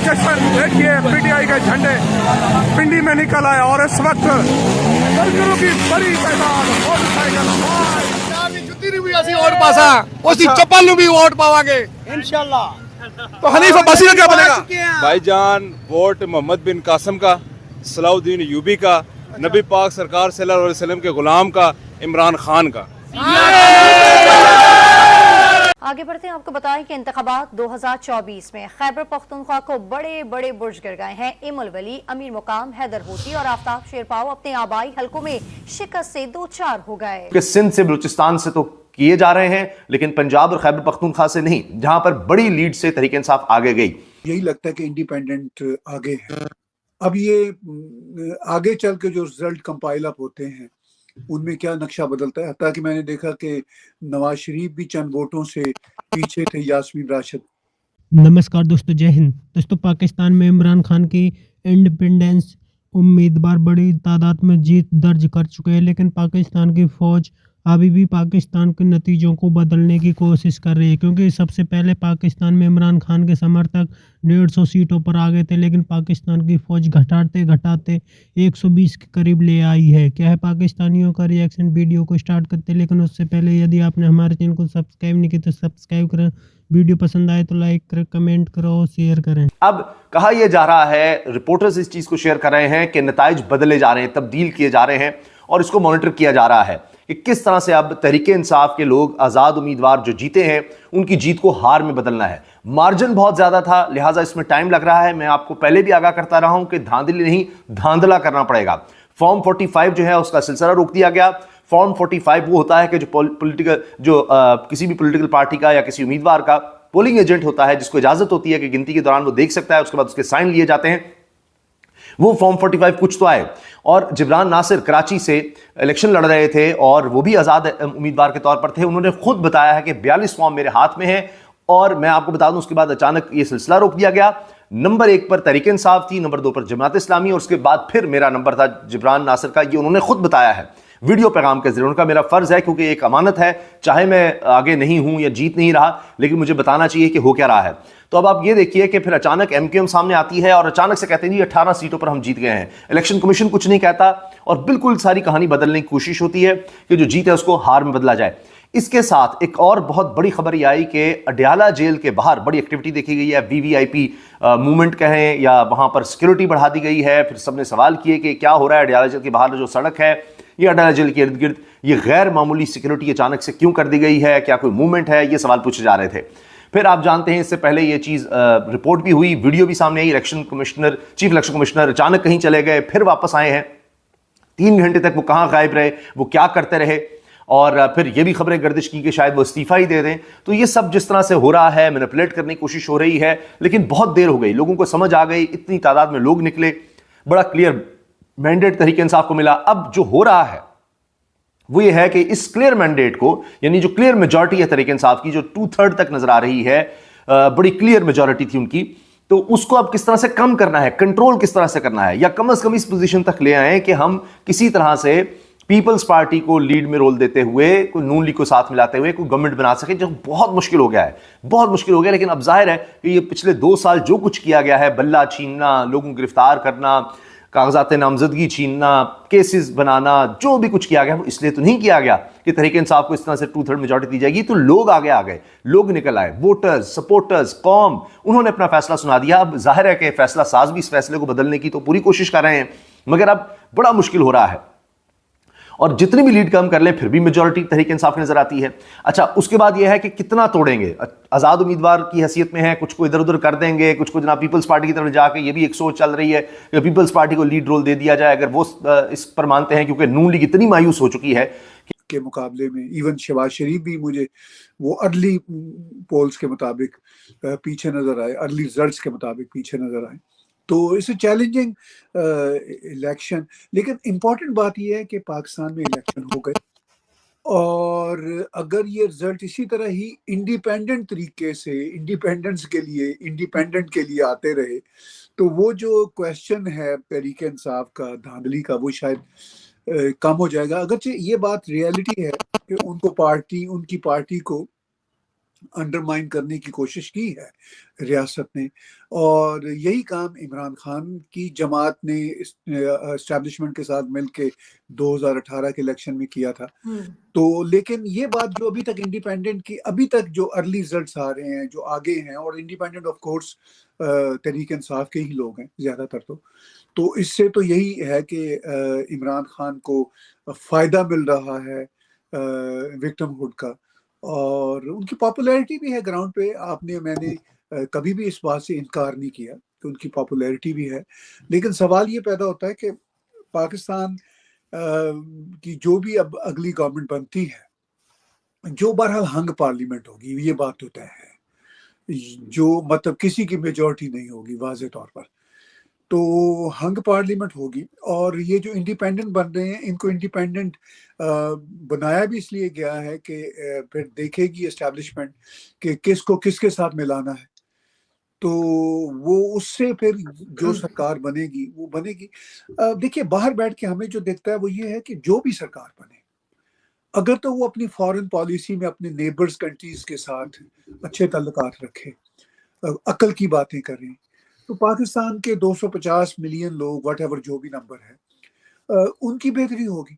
जश्न देखिए, पीटीआई के झंडे पिंडी में निकल आए और इस वक्त वर्करों की बड़ी तादाद मोटरसाइकिल जुत्ती भी ਅਸੀਂ वोट पासा उसी चप्पल ਨੂੰ भी वोट पावांगे इंशाल्लाह। तो हनीफ अब्बासी का क्या बनेगा? भाईजान वोट मोहम्मद बिन कासिम का, सलाउद्दीन यूबी का, नबी पाक सरकार सल्लल्लाहु अलैहि वसल्लम के गुलाम का, इमरान खान का। आगे बढ़ते हैं, आपको बताएं कि इंतखाबात 2024 में खैबर पख्तूनख्वा को बड़े बड़े बुर्ज गिर गए हैं। इमुल वली, अमीर मुकाम, हैदर होती और आफ्ताब शेरपाव अपने आबाई हलकों में शिकस्त से दो चार हो गए। सिंध से बलूचिस्तान से तो किए जा रहे हैं, लेकिन पंजाब और खैबर पख्तूनख्वा से नहीं, जहां पर बड़ी लीड से तहरीक इंसाफ आगे गई। यही लगता है कि इंडिपेंडेंट आगे है। अब ये आगे चल के जो रिजल्ट कंपाइल अप होते हैं उनमें क्या नक्शा बदलता है। हत्ता कि मैंने देखा कि नवाज शरीफ भी चंद वोटों से पीछे थे यास्मीन राशिद। नमस्कार दोस्तों, जय हिंद। दोस्तों, पाकिस्तान में इमरान खान की इंडिपेंडेंस उम्मीदवार बड़ी तादाद में जीत दर्ज कर चुके हैं, लेकिन पाकिस्तान की फौज अभी भी पाकिस्तान के नतीजों को बदलने की कोशिश कर रही है, क्योंकि सबसे पहले पाकिस्तान में इमरान खान के समर्थक 150 सीटों पर आ गए थे, लेकिन पाकिस्तान की फौज घटाते घटाते 120 के करीब ले आई है। क्या है पाकिस्तानियों का रिएक्शन? वीडियो को स्टार्ट करते, लेकिन उससे पहले यदि आपने हमारे चैनल को सब्सक्राइब नहीं किया तो सब्सक्राइब करें, वीडियो पसंद आए तो लाइक करें, कमेंट करो, शेयर करें। अब कहा यह जा रहा है, रिपोर्टर्स इस चीज को शेयर कर रहे हैं कि नताइज बदले जा रहे हैं, तब्दील किए जा रहे हैं और इसको मॉनिटर किया जा रहा है कि किस तरह से अब तहरीक इंसाफ के लोग, आज़ाद उम्मीदवार जो जीते हैं, उनकी जीत को हार में बदलना है। मार्जिन बहुत ज़्यादा था, लिहाजा इसमें टाइम लग रहा है। मैं आपको पहले भी आगाह करता रहा हूं कि धांधली नहीं, धांधला करना पड़ेगा। फॉर्म 45 जो है उसका सिलसिला रोक दिया गया। फॉर्म 45 वो होता है कि किसी भी पॉलिटिकल पार्टी का या किसी उम्मीदवार का पोलिंग एजेंट होता है, जिसको इजाजत होती है कि गिनती के दौरान वो देख सकता है, उसके बाद उसके साइन लिए जाते हैं। वो फॉर्म 45 कुछ तो आए, और जिब्रान नासिर कराची से इलेक्शन लड़ रहे थे और वो भी आज़ाद उम्मीदवार के तौर पर थे। उन्होंने खुद बताया है कि 42 फॉर्म मेरे हाथ में है, और मैं आपको बता दूं उसके बाद अचानक ये सिलसिला रोक दिया गया। नंबर 1 पर तहरीक इंसाफ थी, नंबर 2 पर जमात इस्लामी, और उसके बाद फिर मेरा नंबर था जिब्रान नासिर का। ये उन्होंने खुद बताया है वीडियो पैगाम के जरिए। उनका मेरा फर्ज है, क्योंकि एक अमानत है, चाहे मैं आगे नहीं हूं या जीत नहीं रहा, लेकिन मुझे बताना चाहिए कि हो क्या रहा है। तो अब आप ये देखिए कि फिर अचानक एमक्यूएम सामने आती है और अचानक से कहते हैं जी 18 सीटों पर हम जीत गए हैं। इलेक्शन कमीशन कुछ नहीं कहता और बिल्कुल सारी कहानी बदलने की कोशिश होती है कि जो जीत है उसको हार में बदला जाए। इसके साथ एक और बहुत बड़ी खबर ये आई कि अडयाला जेल के बाहर बड़ी एक्टिविटी देखी गई है। वीवीआईपी मूवमेंट कहें या वहां पर सिक्योरिटी बढ़ा दी गई है। फिर सबने सवाल किए कि क्या हो रहा है अडयाला जेल के बाहर जो सड़क है, ये अडयाला जेल के इर्द गिर्द ये गैर मामूली सिक्योरिटी अचानक से क्यों कर दी गई है, क्या कोई मूवमेंट है, ये सवाल पूछे जा रहे थे। फिर आप जानते हैं इससे पहले ये चीज रिपोर्ट भी हुई, वीडियो भी सामने आई। चीफ इलेक्शन कमिश्नर अचानक कहीं चले गए, फिर वापस आए हैं। 3 घंटे तक वो कहां गायब रहे, वो क्या करते रहे, और फिर ये भी खबरें गर्दिश की कि शायद वो इस्तीफा ही दे दें। तो ये सब जिस तरह से हो रहा है, मैनिपुलेट करने की कोशिश हो रही है, लेकिन बहुत देर हो गई, लोगों को समझ आ गई, इतनी तादाद में लोग निकले, बड़ा क्लियर मैंडेट तहरीक इंसाफ को मिला। अब जो हो रहा है वो ये है कि इस क्लियर मैंडेट को, यानी जो क्लियर मेजॉरिटी है तहरीक इंसाफ की, जो 2/3 तक नजर आ रही है, बड़ी क्लियर मेजॉरिटी थी उनकी, तो उसको अब किस तरह से कम करना है, कंट्रोल किस तरह से करना है, या कम से कम इस पोजीशन तक ले आए कि हम किसी तरह से पीपल्स पार्टी को लीड में रोल देते हुए, कोई नून लीग को साथ मिलाते हुए कोई गवर्नमेंट बना सके, जो बहुत मुश्किल हो गया है, बहुत मुश्किल हो गया। लेकिन अब जाहिर है कि ये पिछले 2 साल जो कुछ किया गया है, बल्ला छीनना, लोगों को गिरफ्तार करना, कागजात नामजदगी छीनना, केसेस बनाना, जो भी कुछ किया गया वो इसलिए तो नहीं किया गया कि तहरीक इंसाफ को इस तरह से 2/3 मेजॉरिटी दी जाएगी। तो लोग आगे आ गए, लोग निकल आए, वोटर्स, सपोर्टर्स, कौम, उन्होंने अपना फैसला सुना दिया। अब जाहिर है कि फैसला साज भी इस फैसले को बदलने की तो पूरी कोशिश कर रहे हैं, मगर अब बड़ा मुश्किल हो रहा है, और जितनी भी लीड कम कर लें फिर भी मेजॉरिटी तहरीक इंसाफ की नजर आती है। अच्छा, उसके बाद यह है कि कितना तोड़ेंगे। आज़ाद उम्मीदवार की हैसियत में है, कुछ को इधर उधर कर देंगे, कुछ को जनाब पीपल्स पार्टी की तरफ जाके, ये भी एक सोच चल रही है कि पीपल्स पार्टी को लीड रोल दे दिया जाए, अगर वो इस पर मानते हैं, क्योंकि नून लीग इतनी मायूस हो चुकी है के मुकाबले में। इवन शहबाज शरीफ भी मुझे वो अर्ली पोल्स के मुताबिक पीछे नजर आए, अर्ली रिजल्ट्स के मुताबिक पीछे नजर आए। तो इट्स चैलेंजिंग इलेक्शन। लेकिन इम्पॉर्टेंट बात यह है कि पाकिस्तान में इलेक्शन हो गए, और अगर ये रिजल्ट इसी तरह ही इंडिपेंडेंट तरीके से इंडिपेंडेंट के लिए आते रहे, तो वो जो क्वेश्चन है तहरीक इंसाफ का, धांधली का, वो शायद कम हो जाएगा। अगरचे ये बात रियलिटी है कि उनकी पार्टी को अंडरमाइन करने की कोशिश की है रियासत ने, और यही काम इमरान खान की जमात ने एस्टैब्लिशमेंट के साथ मिलके 2018 के इलेक्शन में किया था। तो लेकिन ये बात जो अभी तक इंडिपेंडेंट की, अभी तक जो अर्ली रिजल्ट्स आ रहे हैं, जो आगे हैं, और independent of course Tehreek Insaf के ही लोग हैं ज़्यादातर, तो इससे तो यही है कि इमरान खान को फ़ायदा मिल रहा है विक्टिमहुड का, और उनकी पॉपुलैरिटी भी है ग्राउंड पे। मैंने कभी भी इस बात से इनकार नहीं किया कि उनकी पॉपुलैरिटी भी है, लेकिन सवाल ये पैदा होता है कि पाकिस्तान की जो भी अब अगली गवर्नमेंट बनती है, जो बहरहाल हंग पार्लियामेंट होगी, ये बात तो तय है, जो मतलब किसी की मेजॉरिटी नहीं होगी वाज़े तौर पर, तो हंग पार्लियामेंट होगी। और ये जो इंडिपेंडेंट बन रहे हैं, इनको इंडिपेंडेंट बनाया भी इसलिए गया है कि फिर देखेगी एस्टैब्लिशमेंट कि किसको किसके साथ मिलाना है, तो वो उससे फिर जो सरकार बनेगी वो बनेगी। देखिए, बाहर बैठ के हमें जो दिखता है वो ये है कि जो भी सरकार बने, अगर तो वो अपनी फॉरेन पॉलिसी में अपने नेबर्स कंट्रीज के साथ अच्छे ताल्लुकात रखे, अकल की बातें करें, तो पाकिस्तान के 250 मिलियन लोग, वट एवर जो भी नंबर है, उनकी बेहतरी होगी।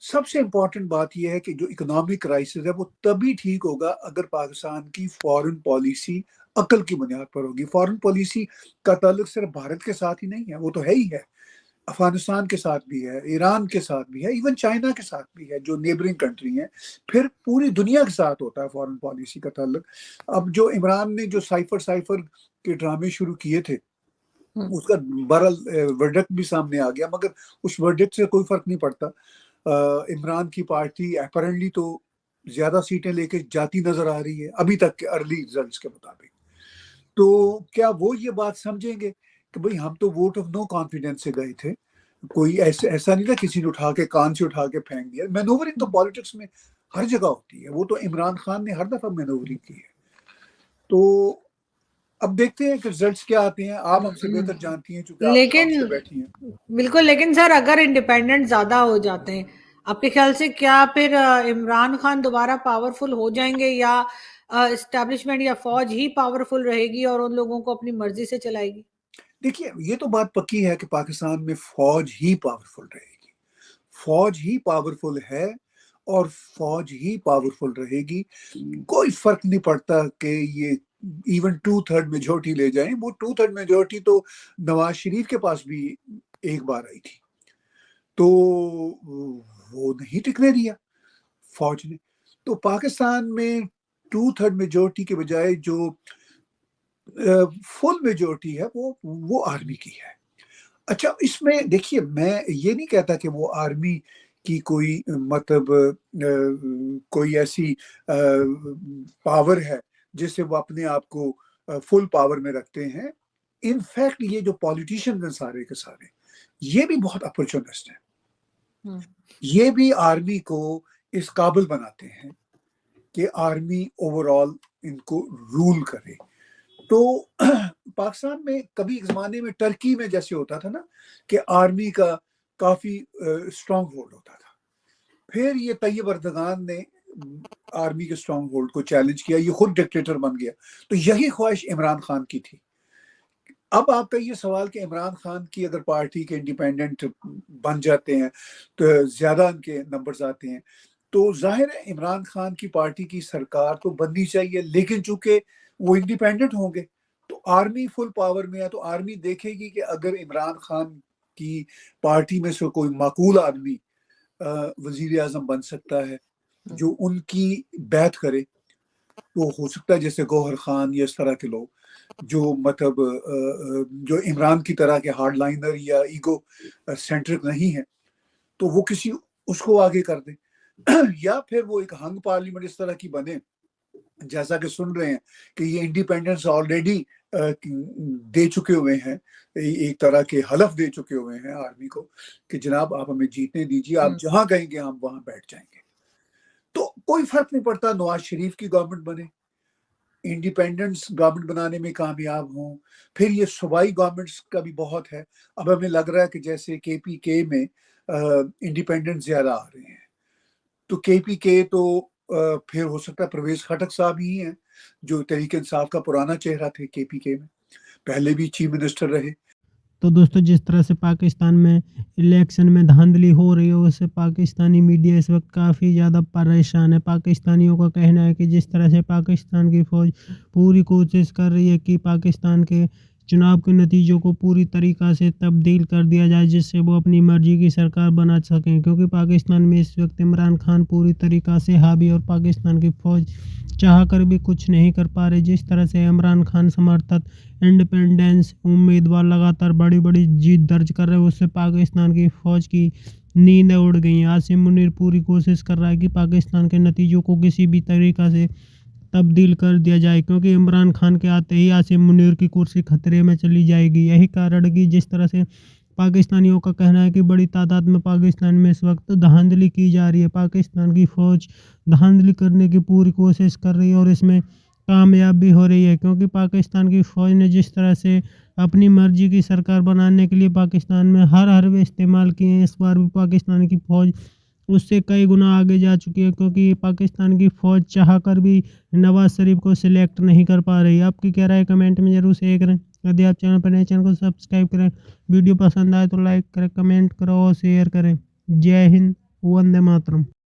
सबसे इम्पोर्टेंट बात यह है कि जो इकोनॉमिक क्राइसिस है वो तभी ठीक होगा अगर पाकिस्तान की फॉरेन पॉलिसी अकल की बुनियाद पर होगी। फॉरेन पॉलिसी का ताल्लुक सिर्फ भारत के साथ ही नहीं है, वो तो है ही है, अफगानिस्तान के साथ भी है, ईरान के साथ भी है, इवन चाइना के साथ भी है, जो नेबरिंग कंट्री हैं, फिर पूरी दुनिया के साथ होता है फॉरेन पॉलिसी का ताल्लुक। अब जो इमरान ने जो साइफर के ड्रामे शुरू किए थे, उसका बहरहाल वर्डिक्ट भी सामने आ गया, मगर उस वर्डिक्ट से कोई फर्क नहीं पड़ता। इमरान की पार्टी अपैरेंटली तो ज्यादा सीटें लेके जाती नजर आ रही है अभी तक के अर्ली रिजल्ट्स के मुताबिक। तो क्या वो ये बात समझेंगे कि भाई हम तो वोट ऑफ नो कॉन्फिडेंस से गए थे, कोई ऐसा नहीं था किसी ने उठा के कान से उठा के फेंक दिया। मैनूवरिंग तो पॉलिटिक्स में हर जगह होती है, वो तो इमरान खान ने हर दफा मैनूवरिंग की है। तो अब देखते हैं कि रिजल्ट्स क्या आते हैं, आप हमसे बेहतर जानती हैं चूंकि आप लेकिन बैठी हैं। बिल्कुल, लेकिन सर अगर इंडिपेंडेंट ज्यादा हो जाते हैं, आपके ख्याल से क्या फिर इमरान खान दोबारा पावरफुल हो जाएंगे, या एस्टेब्लिशमेंट या फौज ही पावरफुल रहेगी और उन लोगों को अपनी मर्जी से चलाएगी? देखिए, ये तो बात पक्की है कि पाकिस्तान में फौज ही पावरफुल रहेगी, फौज ही पावरफुल है और फौज ही पावरफुल रहेगी। कोई फर्क नहीं पड़ता कि ये इवन 2/3 मेजोरिटी ले जाएं, वो 2/3 मेजोरिटी तो नवाज शरीफ के पास भी एक बार आई थी, तो वो नहीं टिकने दिया फौज ने। तो पाकिस्तान में 2/3 मेजोरिटी के बजाय जो फुल मेजोरिटी है वो आर्मी की है। अच्छा, इसमें देखिए, मैं ये नहीं कहता कि वो आर्मी की कोई मतलब कोई ऐसी पावर है जिससे वो अपने आप को फुल पावर में रखते हैं। इनफैक्ट ये जो पॉलिटिशियंस हैं सारे के सारे, ये भी बहुत अपॉर्चुनिस्ट हैं, ये भी आर्मी को इस काबिल बनाते हैं कि आर्मी ओवरऑल इनको रूल करे। तो पाकिस्तान में कभी एक जमाने में टर्की में जैसे होता था ना कि आर्मी का काफी स्ट्रांग होल्ड होता था, फिर ये तैयब अर्दगान ने आर्मी के स्ट्रांग होल्ड को चैलेंज किया, ये खुद डिक्टेटर बन गया। तो यही ख्वाहिश इमरान खान की थी। अब आपका ये सवाल कि इमरान खान की अगर पार्टी के इंडिपेंडेंट बन जाते हैं तो ज्यादा उनके नंबर्स आते हैं, तो जाहिर है इमरान खान की पार्टी की सरकार तो बननी चाहिए, लेकिन चूंकि वो इंडिपेंडेंट होंगे तो आर्मी फुल पावर में है, तो आर्मी देखेगी कि अगर इमरान खान की पार्टी में से कोई माकूल आदमी वजीर आजम बन सकता है जो उनकी बैत करे, तो हो सकता है जैसे गौहर खान या इस तरह के लोग जो मतलब जो इमरान की तरह के हार्ड लाइनर या ईगो सेंट्रिक नहीं है, तो वो किसी उसको आगे कर दे या फिर वो एक हंग पार्लियामेंट इस तरह की बने, जैसा कि सुन रहे हैं कि ये इंडिपेंडेंस ऑलरेडी दे चुके हुए हैं, एक तरह के हलफ दे चुके हुए हैं आर्मी को कि जनाब आप हमें जीतने दीजिए, आप जहां कहेंगे हम वहां बैठ जाएंगे। तो कोई फर्क नहीं पड़ता नवाज शरीफ की गवर्नमेंट बने, इंडिपेंडेंस गवर्नमेंट बनाने में कामयाब हों, फिर ये सूबाई गवर्नमेंट्स का भी बहुत है। अब हमें लग रहा है कि जैसे KPK में इंडिपेंडेंट ज्यादा आ रहे हैं, तो KPK तो फिर हो सकता है परवेज खटक साहब ही हैं जो तहरीक इंसाफ का पुराना चेहरा थे, KPK में पहले भी चीफ मिनिस्टर रहे। तो दोस्तों जिस तरह से पाकिस्तान में इलेक्शन में धांधली हो रही है उससे पाकिस्तानी मीडिया इस वक्त काफ़ी ज़्यादा परेशान है। पाकिस्तानियों का कहना है कि जिस तरह से पाकिस्तान की फ़ौज पूरी कोशिश कर रही है कि पाकिस्तान के चुनाव के नतीजों को पूरी तरीक़ा से तब्दील कर दिया जाए जिससे वो अपनी मर्ज़ी की सरकार बना सकें, क्योंकि पाकिस्तान में इस वक्त इमरान खान पूरी तरीक़ा से हावी और पाकिस्तान की फ़ौज चाह कर भी कुछ नहीं कर पा रहे। जिस तरह से इमरान खान समर्थक इंडिपेंडेंस उम्मीदवार लगातार बड़ी बड़ी जीत दर्ज कर रहे हैं उससे पाकिस्तान की फ़ौज की नींद उड़ गई है। आसिम मुनीर पूरी कोशिश कर रहा है कि पाकिस्तान के नतीजों को किसी भी तरीक़ा से तब्दील कर दिया जाए, क्योंकि इमरान खान के आते ही आसिम मुनीर की कुर्सी खतरे में चली जाएगी। यही कारण है कि जिस तरह से पाकिस्तानियों का कहना है कि बड़ी तादाद में पाकिस्तान में इस वक्त धांधली की जा रही है। पाकिस्तान की फ़ौज धांधली करने की पूरी कोशिश कर रही है और इसमें कामयाब भी हो रही है, क्योंकि पाकिस्तान की फ़ौज ने जिस तरह से अपनी मर्ज़ी की सरकार बनाने के लिए पाकिस्तान में हर हरबे इस्तेमाल किए हैं, इस बार भी पाकिस्तान की फ़ौज उससे कई गुना आगे जा चुकी है, क्योंकि पाकिस्तान की फ़ौज चाह कर भी नवाज़ शरीफ को सिलेक्ट नहीं कर पा रही। आपकी क्या राय है कमेंट में ज़रूर शेयर करें। यदि आप चैनल पर नए चैनल को सब्सक्राइब करें, वीडियो पसंद आए तो लाइक करें, कमेंट करो और शेयर करें। जय हिंद, वंदे मातरम।